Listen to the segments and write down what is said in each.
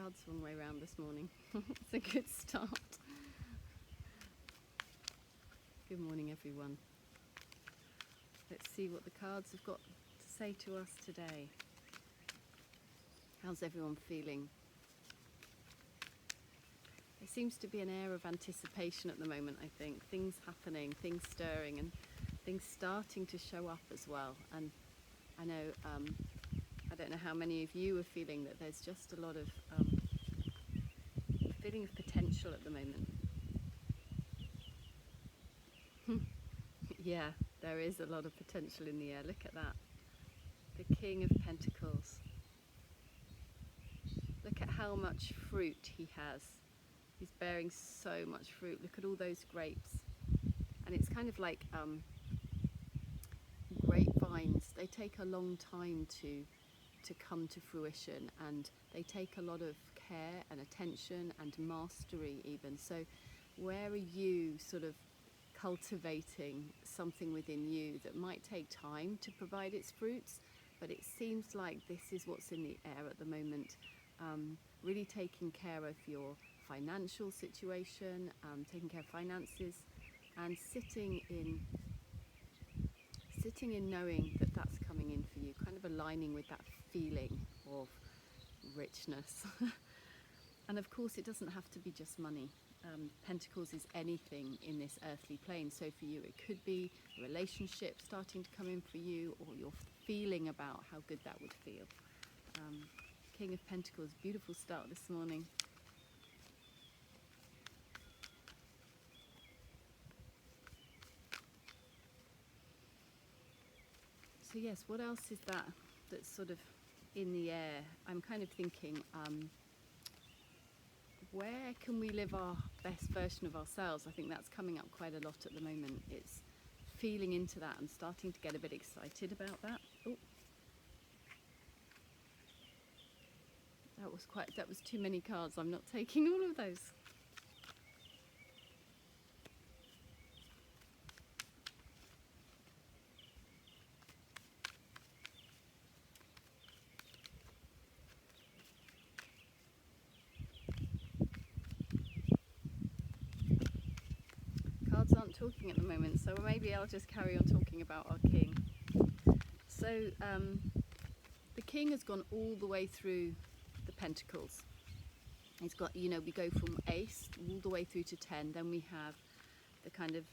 cards the wrong way around this morning. It's a good start. Good morning, everyone. Let's see what the cards have got to say to us today. How's everyone feeling? There seems to be an air of anticipation at the moment, I think. Things happening, things stirring, and things starting to show up as well. And I know, I don't know how many of you are feeling that there's just a lot of feeling of potential at the moment. Yeah, there is a lot of potential in the air. Look at that. The King of Pentacles. Look at how much fruit he has. He's bearing so much fruit. Look at all those grapes. And it's kind of like grapevines. They take a long time to come to fruition, and they take a lot of care and attention and mastery even. So where are you sort of cultivating something within you that might take time to provide its fruits, but it seems like this is what's in the air at the moment. Really taking care of your financial situation, taking care of finances, and sitting in knowing that that's coming in for you, kind of aligning with that feeling of richness. And of course it doesn't have to be just money. Pentacles is anything in this earthly plane. So for you it could be a relationship starting to come in for you, or you're feeling about how good that would feel. King of Pentacles, beautiful start this morning. So yes, what else is that's sort of in the air? I'm kind of thinking, where can we live our best version of ourselves? I think that's coming up quite a lot at the moment. It's feeling into that and starting to get a bit excited about that. Oh, that was too many cards. I'm not taking all of those. Cards aren't talking at the moment, so maybe I'll just carry on talking about our king. So the king has gone all the way through the pentacles. He's got, you know, we go from ace all the way through to 10, then we have the kind of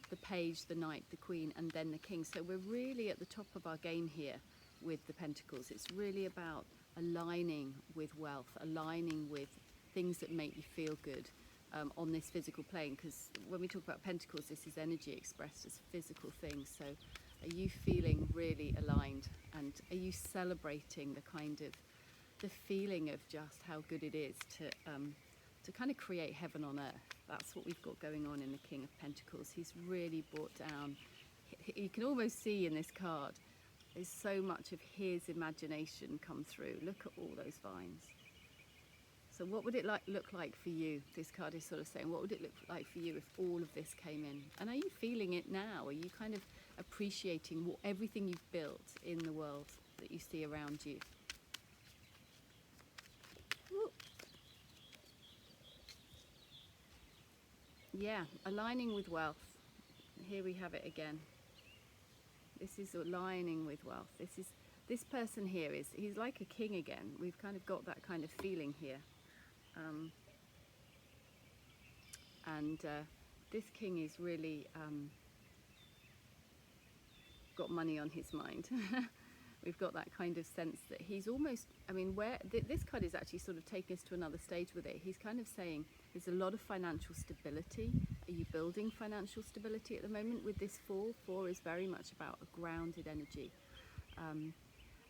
the page, the knight, the queen, and then the king. So we're really at the top of our game here with the pentacles. It's really about aligning with wealth, aligning with things that make you feel good on this physical plane, because when we talk about pentacles, this is energy expressed as physical things. So are you feeling really aligned, and are you celebrating the kind of the feeling of just how good it is to kind of create heaven on earth? That's what we've got going on in the King of Pentacles. He's really brought down, you can almost see in this card, there's so much of his imagination come through. Look at all those vines. So what would it look like for you? This card is sort of saying, what would it look like for you if all of this came in? And are you feeling it now? Are you kind of appreciating everything you've built in the world that you see around you? Ooh. Yeah, aligning with wealth. Here we have it again. This is aligning with wealth. This person here he's like a king again. We've kind of got that kind of feeling here. This king is really got money on his mind. We've got that kind of sense that he's almost, I mean, this card is actually sort of taking us to another stage with it. He's kind of saying there's a lot of financial stability. Are you building financial stability at the moment with this four? Four is very much about a grounded energy.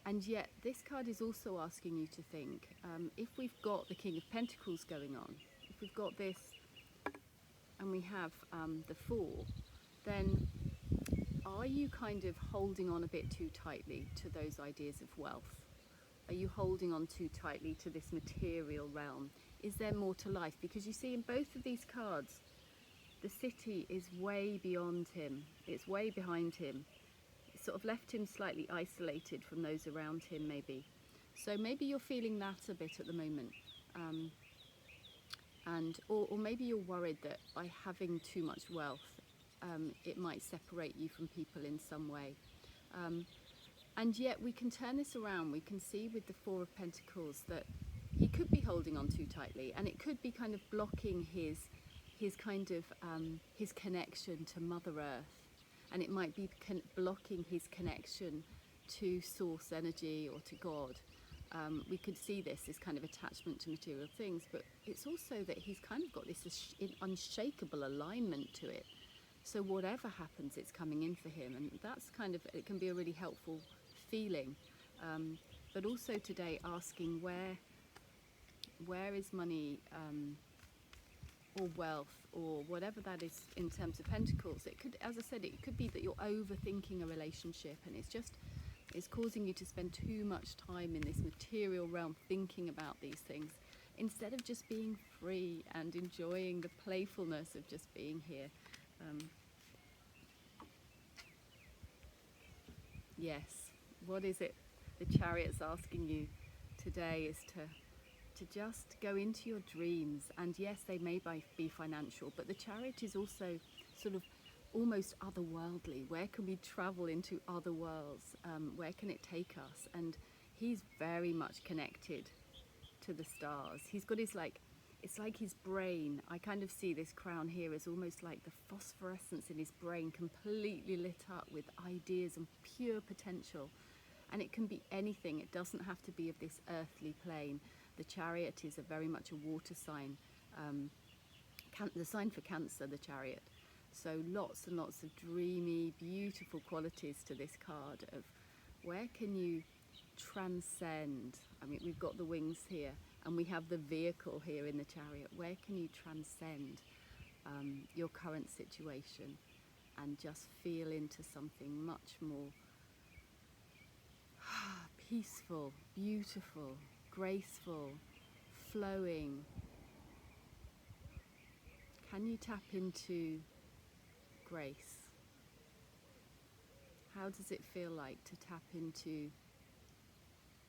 And yet this card is also asking you to think, if we've got the King of Pentacles going on, if we've got this and we have the Four, then are you kind of holding on a bit too tightly to those ideas of wealth? Are you holding on too tightly to this material realm? Is there more to life? Because you see in both of these cards, the city is way beyond him. It's way behind him. It sort of left him slightly isolated from those around him maybe. So maybe you're feeling that a bit at the moment. or maybe you're worried that by having too much wealth, it might separate you from people in some way. And yet we can turn this around. We can see with the Four of Pentacles that he could be holding on too tightly, and it could be kind of blocking his kind of his connection to Mother Earth, and it might be blocking his connection to source energy or to God. We could see this kind of attachment to material things, but it's also that he's kind of got this unshakable alignment to it. So whatever happens, it's coming in for him, and that's kind of, it can be a really helpful feeling. But also today asking where is money or wealth or whatever that is in terms of pentacles. It could, as I said, it could be that you're overthinking a relationship, and it's causing you to spend too much time in this material realm thinking about these things, instead of just being free and enjoying the playfulness of just being here. Yes, what is it the Chariot's asking you today is to just go into your dreams. And yes, they may be financial, but the Chariot is also sort of almost otherworldly. Where can we travel into other worlds? Where can it take us? And he's very much connected to the stars. He's got his it's like his brain. I kind of see this crown here as almost like the phosphorescence in his brain, completely lit up with ideas and pure potential. And it can be anything. It doesn't have to be of this earthly plane. The Chariot is very much a water sign, the sign for Cancer, the Chariot. So lots and lots of dreamy, beautiful qualities to this card of where can you transcend. I mean, we've got the wings here, and we have the vehicle here in the Chariot. Where can you transcend your current situation and just feel into something much more peaceful, beautiful, graceful, flowing? Can you tap into grace? How does it feel like to tap into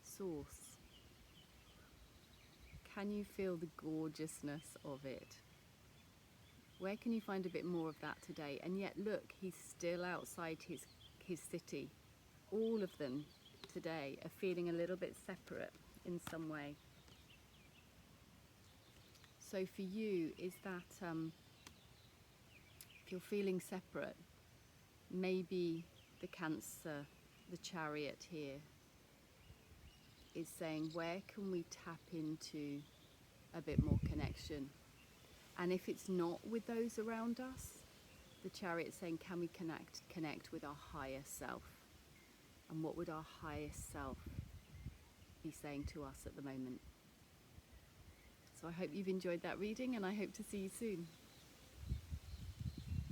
source? Can you feel the gorgeousness of it? Where can you find a bit more of that today? And yet look, he's still outside his city. All of them today are feeling a little bit separate in some way. So for you, is that if you're feeling separate, maybe the Cancer, the Chariot here, is saying, where can we tap into a bit more connection? And if it's not with those around us, the Chariot's saying, can we connect with our higher self? And what would our higher self be saying to us at the moment? So I hope you've enjoyed that reading, and I hope to see you soon.